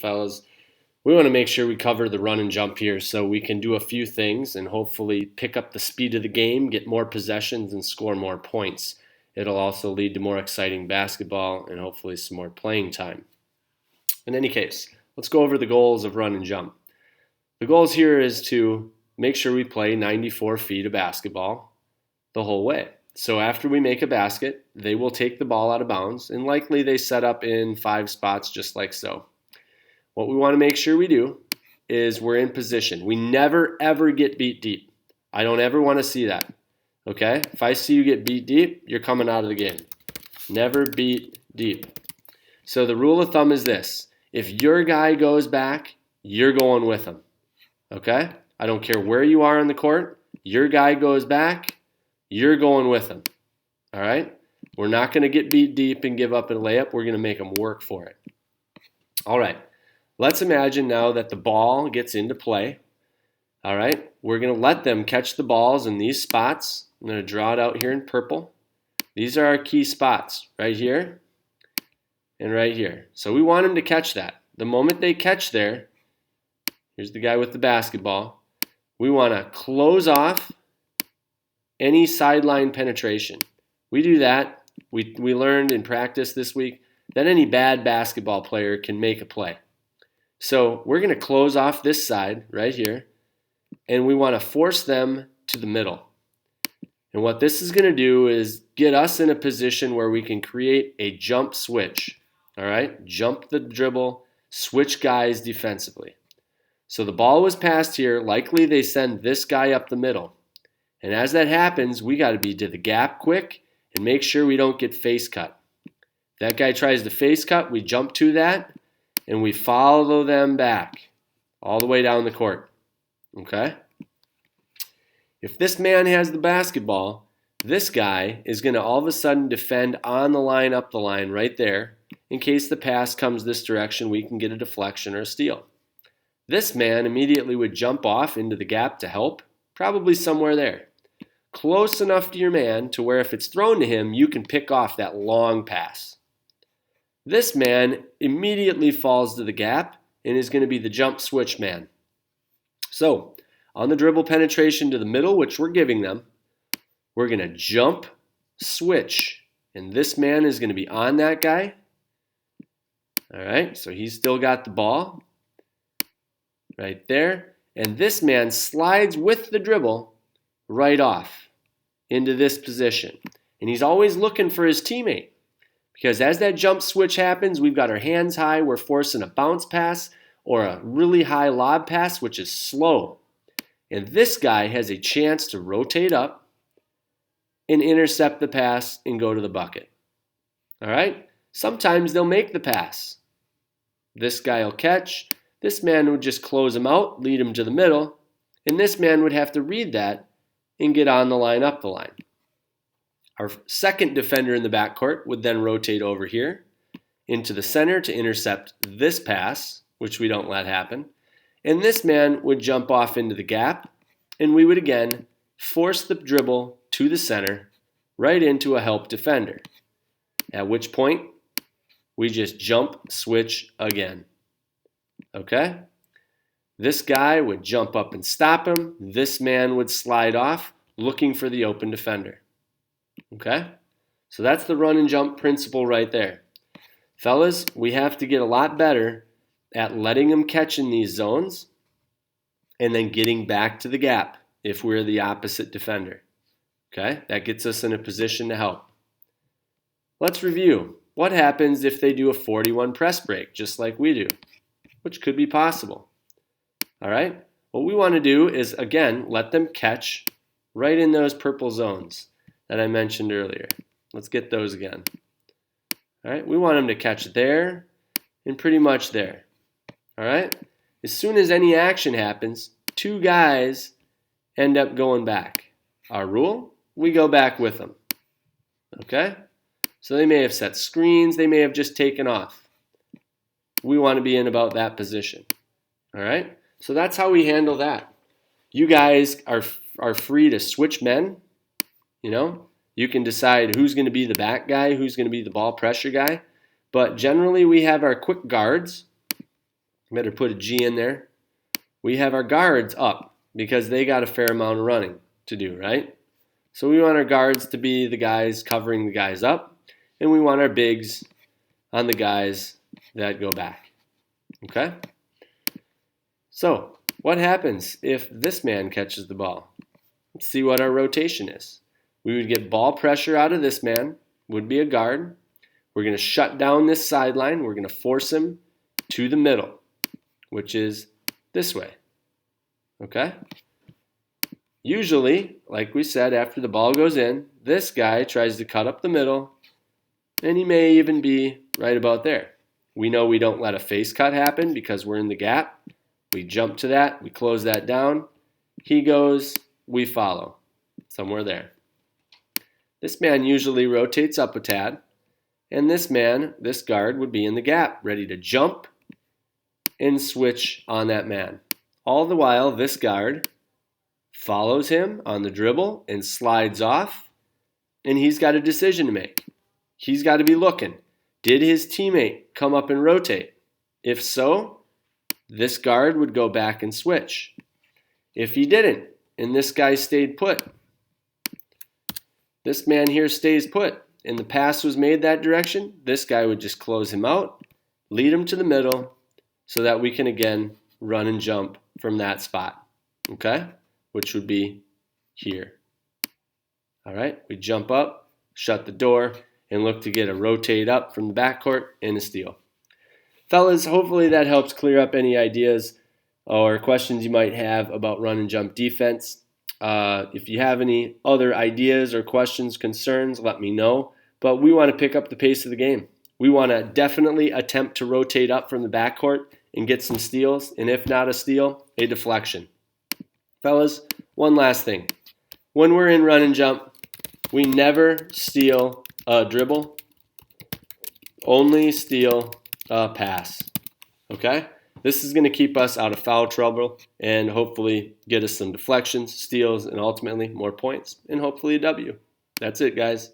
fellas. We want to make sure we cover the run and jump here so we can do a few things and hopefully pick up the speed of the game, get more possessions, and score more points. It'll also lead to more exciting basketball and hopefully some more playing time. In any case, let's go over the goals of run and jump. The goals here is to make sure we play 94 feet of basketball the whole way. So after we make a basket, they will take the ball out of bounds, and likely they set up in 5 spots just like so. What we want to make sure we do is we're in position. We never ever get beat deep. I don't ever want to see that. Okay? If I see you get beat deep, you're coming out of the game. Never beat deep. So the rule of thumb is this. If your guy goes back, you're going with him. Okay? I don't care where you are on the court. Your guy goes back, you're going with him. All right? We're not going to get beat deep and give up a layup. We're going to make them work for it. All right. Let's imagine now that the ball gets into play. All right? We're going to let them catch the balls in these spots. I'm going to draw it out here in purple. These are our key spots right here and right here. So we want them to catch that. The moment they catch there, here's the guy with the basketball. We want to close off any sideline penetration. We do that. We learned in practice this week that any bad basketball player can make a play. So we're going to close off this side right here, and we want to force them to the middle. And what this is going to do is get us in a position where we can create a jump switch. All right? Jump the dribble, switch guys defensively. So the ball was passed here. Likely they send this guy up the middle. And as that happens, we got to be to the gap quick and make sure we don't get face cut. If that guy tries to face cut, we jump to that, and we follow them back all the way down the court. Okay? If this man has the basketball, this guy is going to all of a sudden defend on the line, up the line, right there. In case the pass comes this direction, we can get a deflection or a steal. This man immediately would jump off into the gap to help, probably somewhere there. Close enough to your man to where if it's thrown to him, you can pick off that long pass. This man immediately falls to the gap and is going to be the jump switch man. So, on the dribble penetration to the middle, which we're giving them, we're going to jump switch. And this man is going to be on that guy. All right, so he's still got the ball right there. And this man slides with the dribble right off into this position. And he's always looking for his teammate. Because as that jump switch happens, we've got our hands high. We're forcing a bounce pass or a really high lob pass, which is slow. And this guy has a chance to rotate up and intercept the pass and go to the bucket. All right? Sometimes they'll make the pass. This guy will catch. This man would just close him out, lead him to the middle, and this man would have to read that and get on the line, up the line. Our second defender in the backcourt would then rotate over here into the center to intercept this pass, which we don't let happen. And this man would jump off into the gap, and we would again force the dribble to the center, right into a help defender. At which point, we just jump switch again. Okay? This guy would jump up and stop him. This man would slide off, looking for the open defender. Okay? So that's the run and jump principle right there. Fellas, we have to get a lot better at letting them catch in these zones and then getting back to the gap if we're the opposite defender. Okay? That gets us in a position to help. Let's review. What happens if they do a 41 press break, just like we do? Which could be possible. All right? What we want to do is, again, let them catch right in those purple zones that I mentioned earlier. Let's get those again. All right? We want them to catch there and pretty much there. All right? As soon as any action happens, 2 guys end up going back. Our rule? We go back with them. Okay? So they may have set screens. They may have just taken off. We want to be in about that position. All right? So that's how we handle that. You guys are free to switch men. You know, you can decide who's going to be the back guy, who's going to be the ball pressure guy. But generally we have our quick guards. Better put a G in there. We have our guards up because they got a fair amount of running to do, right? So we want our guards to be the guys covering the guys up, and we want our bigs on the guys that go back. Okay? So what happens if this man catches the ball? Let's see what our rotation is. We would get ball pressure out of this man, would be a guard. We're going to shut down this sideline. We're going to force him to the middle, which is this way. Okay? Usually, like we said, after the ball goes in, this guy tries to cut up the middle, and he may even be right about there. We know we don't let a face cut happen because we're in the gap. We jump to that. We close that down. He goes, we follow. Somewhere there. This man usually rotates up a tad, and this man, this guard, would be in the gap, ready to jump and switch on that man. All the while, this guard follows him on the dribble and slides off, and he's got a decision to make. He's got to be looking. Did his teammate come up and rotate? If so, this guard would go back and switch. If he didn't, and this guy stayed put, this man here stays put, and the pass was made that direction, this guy would just close him out, lead him to the middle, so that we can again run and jump from that spot, okay? Which would be here. All right, we jump up, shut the door, and look to get a rotate up from the backcourt and a steal. Fellas, hopefully that helps clear up any ideas or questions you might have about run and jump defense. If you have any other ideas or questions, concerns, let me know. But we want to pick up the pace of the game. We want to definitely attempt to rotate up from the backcourt and get some steals, and if not a steal, a deflection. Fellas, one last thing. When we're in run and jump, we never steal a dribble, only steal a pass. Okay? This is going to keep us out of foul trouble and hopefully get us some deflections, steals, and ultimately more points, and hopefully a W. That's it, guys.